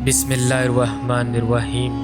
بسم اللہ الرحمن الرحیم۔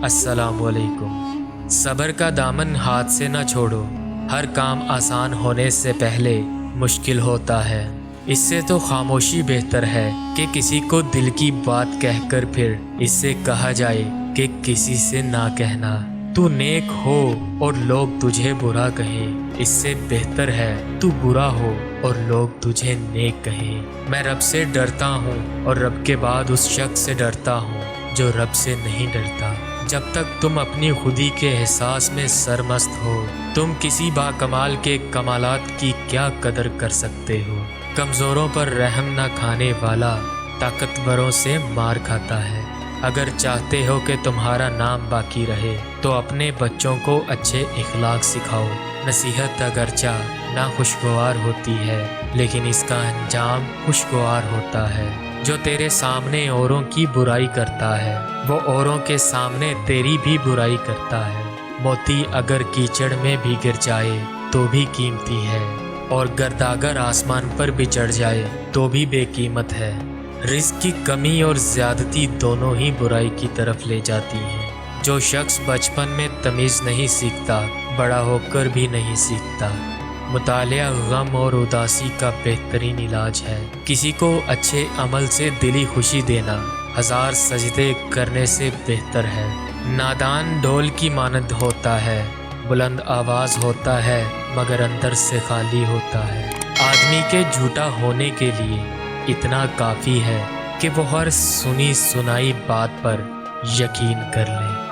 السلام علیکم۔ صبر کا دامن ہاتھ سے نہ چھوڑو، ہر کام آسان ہونے سے پہلے مشکل ہوتا ہے۔ اس سے تو خاموشی بہتر ہے کہ کسی کو دل کی بات کہہ کر پھر اس سے کہا جائے کہ کسی سے نہ کہنا۔ تو نیک ہو اور لوگ تجھے برا کہیں، اس سے بہتر ہے تو برا ہو اور لوگ تجھے نیک کہیں۔ میں رب سے ڈرتا ہوں اور رب کے بعد اس شخص سے ڈرتا ہوں جو رب سے نہیں ڈرتا۔ جب تک تم اپنی خودی کے احساس میں سرمست ہو، تم کسی باکمال کے کمالات کی کیا قدر کر سکتے ہو؟ کمزوروں پر رحم نہ کھانے والا طاقتوروں سے مار کھاتا ہے۔ اگر چاہتے ہو کہ تمہارا نام باقی رہے تو اپنے بچوں کو اچھے اخلاق سکھاؤ۔ نصیحت اگرچہ ناخوشگوار ہوتی ہے لیکن اس کا انجام خوشگوار ہوتا ہے۔ جو تیرے سامنے اوروں کی برائی کرتا ہے وہ اوروں کے سامنے تیری بھی برائی کرتا ہے۔ موتی اگر کیچڑ میں بھی گر جائے تو بھی قیمتی ہے، اور گرداگر آسمان پر بھی چڑھ جائے تو بھی بے قیمت ہے۔ رزق کی کمی اور زیادتی دونوں ہی برائی کی طرف لے جاتی ہیں۔ جو شخص بچپن میں تمیز نہیں سیکھتا، بڑا ہو کر بھی نہیں سیکھتا۔ مطالعہ غم اور اداسی کا بہترین علاج ہے۔ کسی کو اچھے عمل سے دلی خوشی دینا 1000 سجدے کرنے سے بہتر ہے۔ نادان ڈھول کی مانند ہوتا ہے، بلند آواز ہوتا ہے مگر اندر سے خالی ہوتا ہے۔ آدمی کے جھوٹا ہونے کے لیے اتنا کافی ہے کہ وہ ہر سنی سنائی بات پر یقین کر لے۔